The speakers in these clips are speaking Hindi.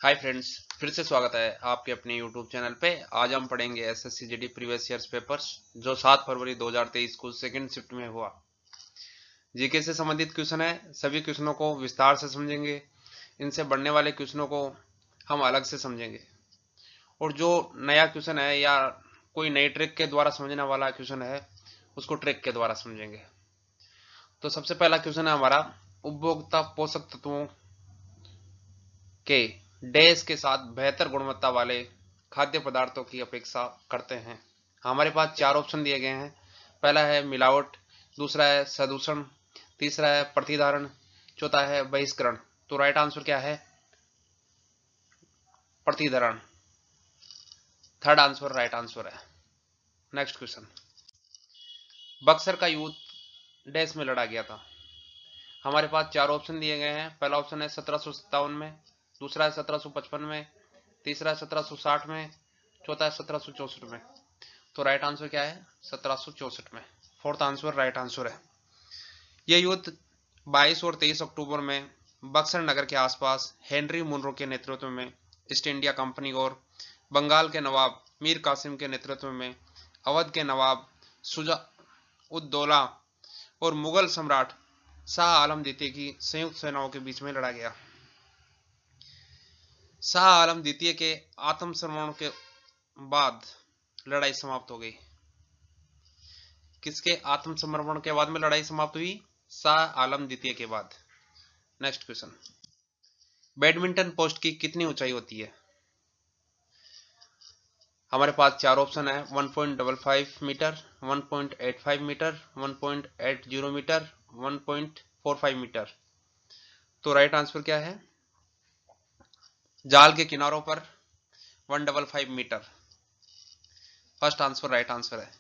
हाय फ्रेंड्स, फिर से स्वागत है आपके अपने यूट्यूब चैनल पे। आज हम पढ़ेंगे SSC GD previous years papers जो 7 फरवरी 2023 को सेकंड शिफ्ट में हुआ। जीके से संबंधित क्वेश्चन है। सभी क्वेश्चनों को विस्तार से समझेंगे। इनसे बढ़ने वाले क्वेश्चनों को हम अलग से समझेंगे और जो नया क्वेश्चन है या कोई नई ट्रिक के द्वारा समझने वाला क्वेश्चन है उसको ट्रिक के द्वारा समझेंगे। तो सबसे पहला क्वेश्चन है हमारा, उपभोक्ता पोषक तत्वों के डैश के साथ बेहतर गुणवत्ता वाले खाद्य पदार्थों की अपेक्षा करते हैं। हमारे पास चार ऑप्शन दिए गए हैं। पहला है मिलावट, दूसरा है सदूषण, तीसरा है प्रतिधारण, चौथा है बहिष्करण। तो राइट आंसर क्या है? प्रतिधारण। थर्ड आंसर राइट आंसर है। नेक्स्ट क्वेश्चन, बक्सर का युद्ध डैश में लड़ा गया था। हमारे पास चार ऑप्शन दिए गए हैं। पहला ऑप्शन है 1757 में, दूसरा है 1755 में, तीसरा है 1760 में, चौथा है 1764 में। तो राइट आंसर क्या है? 1764 में। फोर्थ आंसर राइट आंसर है। यह युद्ध 22 और 23 अक्टूबर में बक्सर नगर के आसपास हेनरी मुनरो के नेतृत्व में ईस्ट इंडिया कंपनी और बंगाल के नवाब मीर कासिम के नेतृत्व में अवध के नवाब शुजा उद दौला और मुगल सम्राट शाह आलम द्वितीय की संयुक्त सेनाओं के बीच में लड़ा गया। शाह आलम द्वितीय के आत्मसमर्पण के बाद लड़ाई समाप्त हो गई। किसके आत्मसमर्पण के बाद में लड़ाई समाप्त हुई? शाह आलम द्वितीय के बाद। नेक्स्ट क्वेश्चन, बैडमिंटन पोस्ट की कितनी ऊंचाई होती है? हमारे पास चार ऑप्शन है 1.55 मीटर, 1.85 मीटर, 1.80 मीटर, 1.45 मीटर। तो राइट आंसर क्या है? जाल के किनारों पर 155 metre. First answer right answer है।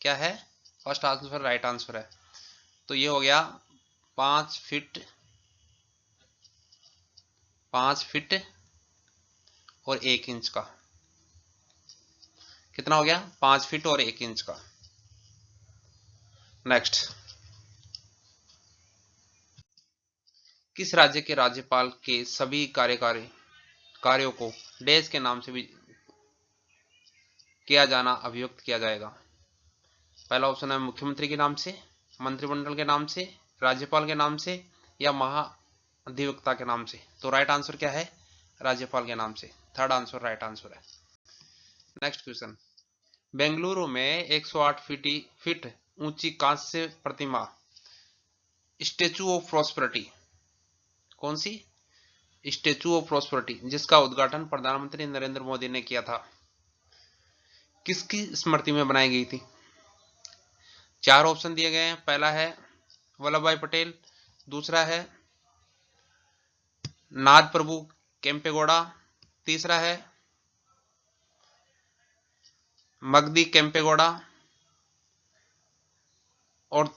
क्या है? फर्स्ट आंसर राइट आंसर है। तो ये हो गया 5 फीट, 5 फीट और 1 इंच का। कितना हो गया? 5 फीट और 1 इंच का। नेक्स्ट, किस राज्य के राज्यपाल के सभी कार्यकारी कार्यों को डैश के नाम से भी किया जाना अभियुक्त किया जाएगा? पहला ऑप्शन है मुख्यमंत्री के नाम से, मंत्रिमंडल के नाम से, राज्यपाल के नाम से या महाधिवक्ता के नाम से। तो राइट आंसर क्या है? राज्यपाल के नाम से। थर्ड आंसर राइट आंसर है। नेक्स्ट क्वेश्चन, बेंगलुरु में 108 फीट ऊंची कांस्य प्रतिमा स्टेचू ऑफ प्रॉस्पेरिटी, कौन सी? स्टेचू ऑफ प्रॉस्पेरिटी, जिसका उद्घाटन प्रधानमंत्री नरेंद्र मोदी ने किया था, किसकी स्मृति में बनाई गई थी? चार ऑप्शन दिए गए हैं। पहला है वल्लभ भाई पटेल, दूसरा है नाथ प्रभु केम्पेगौड़ा, तीसरा है मगदी केम्पेगौड़ा और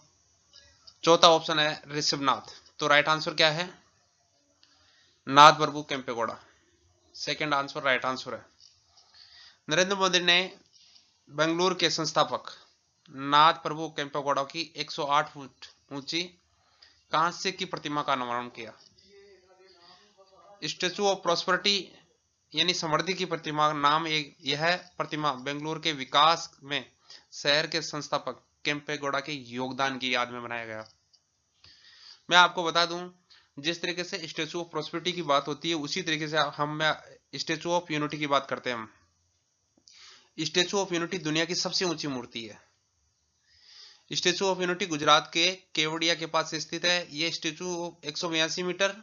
चौथा ऑप्शन है ऋषभनाथ। तो राइट आंसर क्या है? Nath Prabhu Kempegowda. Second answer right answer है। नरेंद्र मोदी ने बेंगलुरु के संस्थापक नाथ प्रभु केम्पेगौड़ा की 108 फुट ऊंची कांस्य की प्रतिमा का अनावरण किया। स्टेचू ऑफ प्रॉस्पेरिटी यानी समृद्धि की प्रतिमा नाम यह प्रतिमा बेंगलुरु के विकास में शहर के संस्थापक केम्पेगौड़ा के योगदान की याद में बनाया गया। मैं आपको बता दूं, जिस तरीके से स्टेचू ऑफ प्रॉस्पेरिटी की बात होती है उसी तरीके से हम स्टेचू ऑफ यूनिटी की बात करते हैं। हम स्टेचू ऑफ यूनिटी दुनिया की सबसे ऊंची मूर्ति है। स्टेचू ऑफ यूनिटी गुजरात के केवड़िया के पास स्थित है। यह स्टेचू 182 मीटर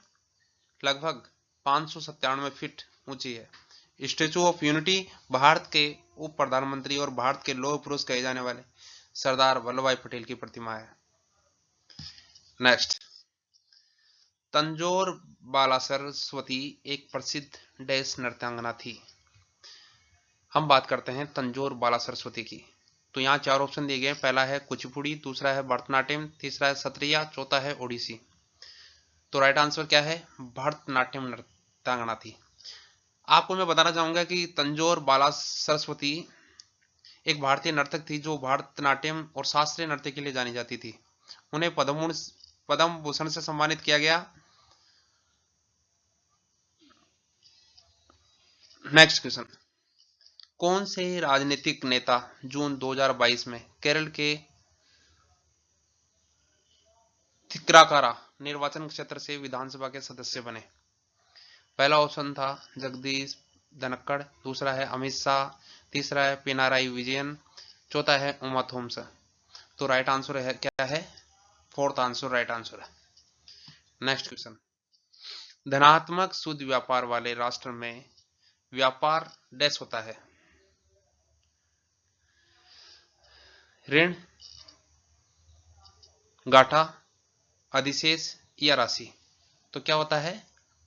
लगभग 597 फीट ऊंची है। स्टेचू ऑफ यूनिटी भारत के उप प्रधानमंत्री और भारत के लौह पुरुष कहे जाने वाले सरदार वल्लभ भाई पटेल की प्रतिमा है। नेक्स्ट, तंजौर बाला सरस्वती एक प्रसिद्ध डैश नृत्यांगना थी। हम बात करते हैं तंजौर बाला सरस्वती की। तो यहाँ चार ऑप्शन दिए गए। पहला है कुचिपुड़ी, दूसरा है भरतनाट्यम, तीसरा है सत्रिया, चौथा है ओडिसी। तो राइट आंसर क्या है? भरतनाट्यम नृत्यांगना थी। आपको मैं बताना चाहूंगा कि तंजौर बाला सरस्वती एक भारतीय नर्तक थी जो भरतनाट्यम और शास्त्रीय नृत्य के लिए जानी जाती थी। उन्हें पद्म भूषण से सम्मानित किया गया नेक्स्ट क्वेश्चन, कौन से राजनीतिक नेता जून 2022 में केरल के थिक्राकारा निर्वाचन क्षेत्र से विधानसभा के सदस्य बने? पहला ऑप्शन था जगदीश धनखड़, दूसरा है अमित शाह, तीसरा है पिनाराई विजयन, चौथा है उमा थोम्स। तो राइट आंसर है क्या है? फोर्थ आंसर राइट आंसर है। नेक्स्ट क्वेश्चन, धनात्मक शुद्ध व्यापार वाले राष्ट्र में व्यापार डैश होता है? ऋण, गाठा, अधिशेष या राशि? तो क्या होता है?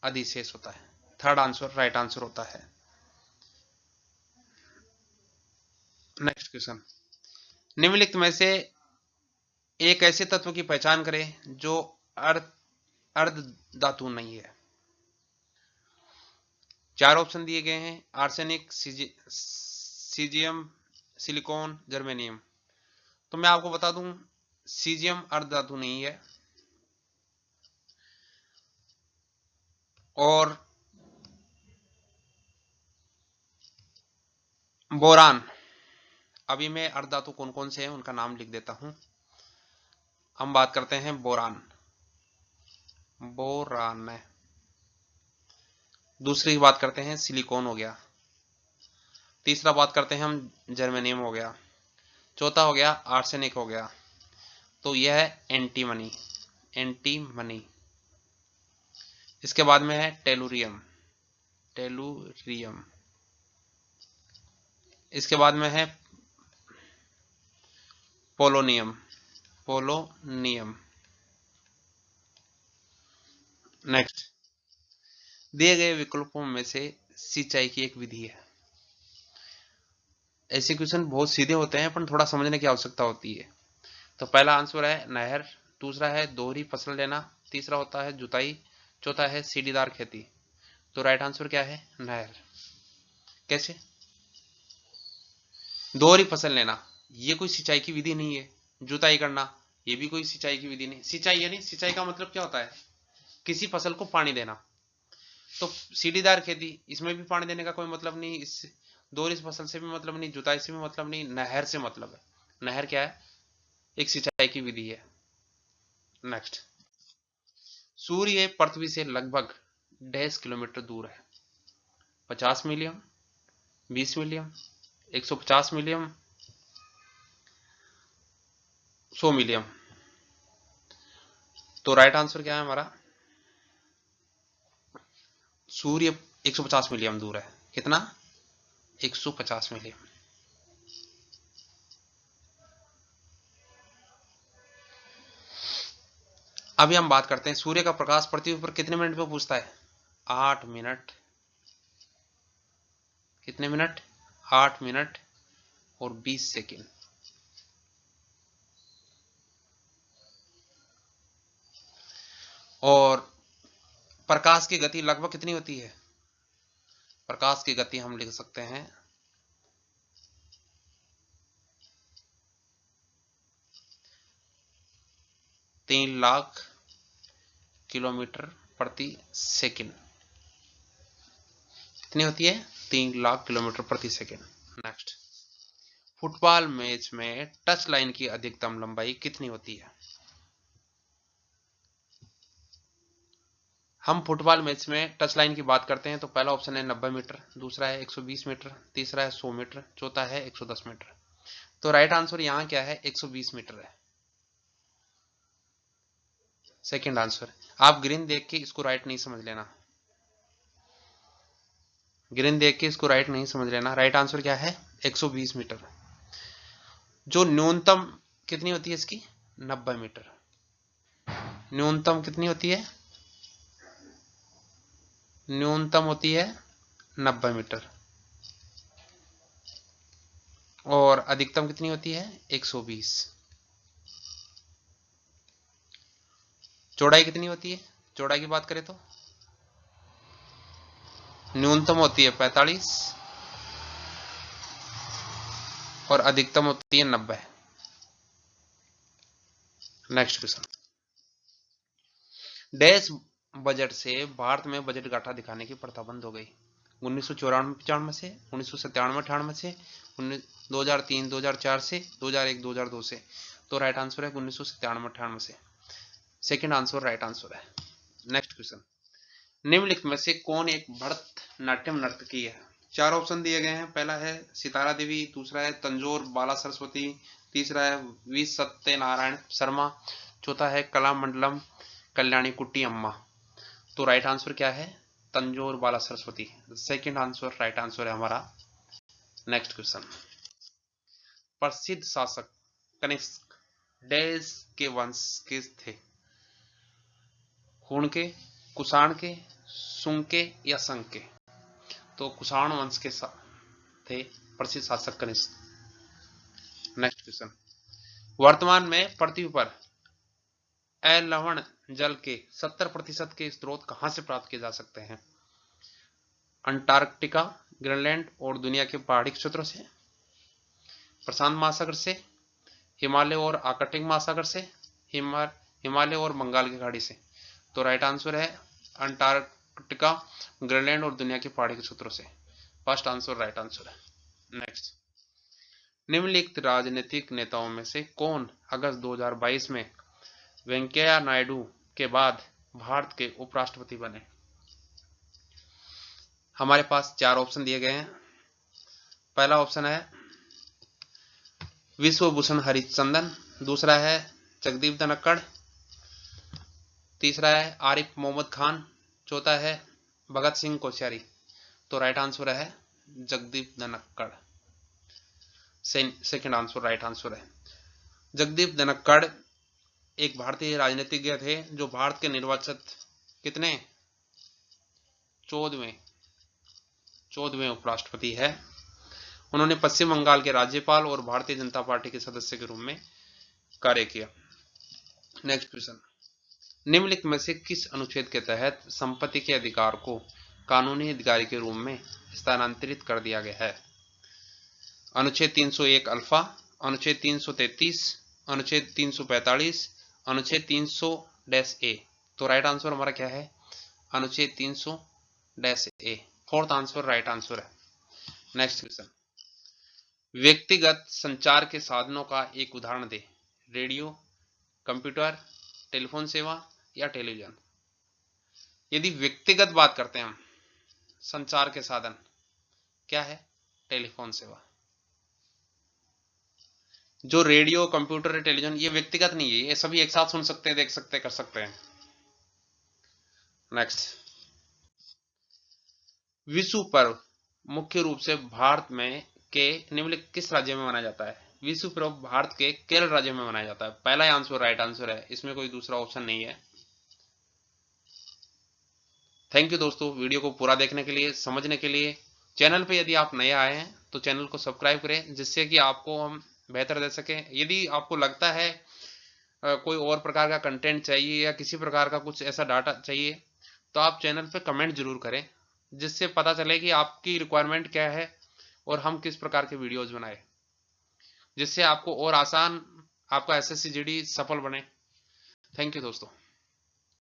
अधिशेष होता है। थर्ड आंसर राइट आंसर होता है। नेक्स्ट क्वेश्चन, निम्नलिखित में से एक ऐसे तत्व की पहचान करें जो अर्ध धातु नहीं है। चार ऑप्शन दिए गए हैं, आर्सेनिक, सीजियम, सिलिकॉन, जर्मेनियम। तो मैं आपको बता दूं, सीजियम अर्ध धातु नहीं है, और बोरान, अभी मैं अर्ध धातु कौन कौन से हैं उनका नाम लिख देता हूं। हम बात करते हैं बोरान, बोरान। दूसरी बात करते हैं सिलिकॉन हो गया, तीसरा बात करते हैं हम जर्मेनियम हो गया, चौथा हो गया आर्सेनिक हो गया। तो यह है एंटीमनी, एंटीमनी। इसके बाद में है टेलुरियम, टेलुरियम। इसके बाद में है पोलोनियम, पोलोनियम। नेक्स्ट, दिए गए विकल्पों में से सिंचाई की एक विधि है। ऐसे क्वेश्चन बहुत सीधे होते हैं पर थोड़ा समझने की आवश्यकता होती है। तो पहला आंसर है नहर, दूसरा है दोहरी फसल लेना, तीसरा होता है जुताई, चौथा है सीढ़ीदार खेती। तो राइट आंसर क्या है? नहर। कैसे? दोहरी फसल लेना ये कोई सिंचाई की विधि नहीं है, जुताई करना ये भी कोई सिंचाई की विधि नहीं। सिंचाई यानी सिंचाई का मतलब क्या होता है? किसी फसल को पानी देना। तो सीढ़ीदार खेती, इसमें भी पानी देने का कोई मतलब नहीं, इस दोहरी फसल से भी मतलब नहीं, जुताई से भी मतलब नहीं, नहर से मतलब है। नहर क्या है? एक सिंचाई की विधि है। नेक्स्ट, सूर्य पृथ्वी से लगभग 1.5 किलोमीटर दूर है। 50 मिलियन, 20 मिलियन, 150 मिलियन, 100 मिलियन। तो राइट आंसर क्या है हमारा? सूर्य 150 मिलियन दूर है। कितना? 150 मिलियन। अभी हम बात करते हैं सूर्य का प्रकाश पृथ्वी पर कितने मिनट में पहुंचता है? 8 मिनट। कितने मिनट? 8 मिनट और 20 सेकेंड। और प्रकाश की गति लगभग कितनी होती है? प्रकाश की गति हम लिख सकते हैं 3 लाख किलोमीटर प्रति सेकंड। कितनी होती है? 3 लाख किलोमीटर प्रति सेकंड। नेक्स्ट, फुटबॉल मैच में टच लाइन की अधिकतम लंबाई कितनी होती है? हम फुटबॉल मैच में टच लाइन की बात करते हैं तो पहला ऑप्शन है 90 मीटर, दूसरा है 120 मीटर, तीसरा है 100 मीटर, चौथा है 110 मीटर। तो राइट आंसर यहां क्या है? 120 मीटर है। Second answer. आप ग्रीन देख के इसको राइट नहीं समझ लेना, ग्रीन देख के इसको राइट नहीं समझ लेना। राइट आंसर क्या है? 120 मीटर। जो न्यूनतम कितनी होती है इसकी? 90 मीटर। न्यूनतम कितनी होती है? न्यूनतम होती है 90 मीटर। और अधिकतम कितनी होती है? 120। चौड़ाई कितनी होती है? चौड़ाई की बात करें तो न्यूनतम होती है 45 और अधिकतम होती है 90। नेक्स्ट क्वेश्चन, डैश बजट से भारत में बजट घाटा दिखाने की प्रथा बंद हो गई। 1994-95 से, 1997-98 से, 2003, 2004 से, 2001, 2002 से। तो राइट आंसर है 1997-98 से। सेकंड आंसर राइट आंसर है। नेक्स्ट क्वेश्चन, निम्नलिखित में से कौन एक भरतनाट्यम नर्तकी है? चार ऑप्शन दिए गए हैं। पहला है सितारा देवी, दूसरा है तंजौर बाला सरस्वती, तीसरा है वी सत्यनारायण शर्मा, चौथा है कलामंडलम कल्याणी कुट्टी अम्मा। तो राइट आंसर क्या है? Tanjore Bala Saraswati. Second answer right answer है हमारा। नेक्स्ट क्वेश्चन, प्रसिद्ध शासक कनिष्क डैश के वंश के थे? हुण के, कुषाण के, शुंग के या संग के? तो कुषाण वंश के थे प्रसिद्ध शासक कनिष्क। नेक्स्ट क्वेश्चन, वर्तमान में पृथ्वी पर अलवण जल के 70% के स्रोत कहां से प्राप्त किए जा सकते हैं? अंटार्कटिका, ग्रीनलैंड और दुनिया के पहाड़ी क्षेत्रों से, प्रशांत महासागर से, हिमालय और आर्कटिक महासागर से, हिमालय और बंगाल की खाड़ी से। तो राइट आंसर है अंटार्कटिका, ग्रीनलैंड और दुनिया के पहाड़ी क्षेत्रों से। फर्स्ट आंसर राइट आंसर है। नेक्स्ट, निम्नलिखित राजनीतिक नेताओं में से कौन अगस्त 2022 में वेंकैया नायडू के बाद भारत के उपराष्ट्रपति बने? हमारे पास चार ऑप्शन दिए गए हैं। पहला ऑप्शन है विश्वभूषण हरिचंदन, दूसरा है जगदीप धनखड़, तीसरा है आरिफ मोहम्मद खान, चौथा है भगत सिंह कोश्यारी। तो राइट आंसर है Jagdeep Dhankhar. Second answer right answer है। जगदीप धनखड़ एक भारतीय राजनीतिज्ञ थे जो भारत के निर्वाचित कितने 14वें उपराष्ट्रपति है। उन्होंने पश्चिम बंगाल के राज्यपाल और भारतीय जनता पार्टी के सदस्य के रूप में कार्य किया। नेक्स्ट क्वेश्चन, निम्नलिखित में से किस अनुच्छेद के तहत संपत्ति के अधिकार को कानूनी अधिकारी के रूप में स्थानांतरित कर दिया गया है? अनुच्छेद 301 अल्फा, अनुच्छेद 333, अनुच्छेद 345, अनुच्छेद 300-ए। तो राइट आंसर हमारा क्या है? अनुच्छेद 300-ए। फोर्थ आंसर राइट आंसर है। नेक्स्ट क्वेश्चन, व्यक्तिगत संचार के साधनों का एक उदाहरण दे। रेडियो, कंप्यूटर, टेलीफोन सेवा या टेलीविजन? यदि व्यक्तिगत बात करते हैं हम, संचार के साधन क्या है? टेलीफोन सेवा। जो रेडियो, कंप्यूटर, टेलीविजन ये व्यक्तिगत नहीं है, ये सभी एक साथ सुन सकते हैं, देख सकते हैं, कर सकते हैं। नेक्स्ट, विश्व पर्व मुख्य रूप से भारत में के निम्नलिखित किस राज्य में मनाया जाता है? विश्व पर्व भारत के केरल राज्य में मनाया जाता है। पहला आंसर राइट आंसर है, इसमें कोई दूसरा ऑप्शन नहीं है। थैंक यू दोस्तों, वीडियो को पूरा देखने के लिए, समझने के लिए। चैनल पे यदि आप नए आए हैं तो चैनल को सब्सक्राइब करें, जिससे कि आपको हम बेहतर दे सकें। यदि आपको लगता है कोई और प्रकार का कंटेंट चाहिए या किसी प्रकार का कुछ ऐसा डाटा चाहिए, तो आप चैनल पे कमेंट जरूर करें, जिससे पता चले कि आपकी रिक्वायरमेंट क्या है और हम किस प्रकार के वीडियोज बनाए, जिससे आपको और आसान आपका SSC GD सफल बने। थैंक यू दोस्तों।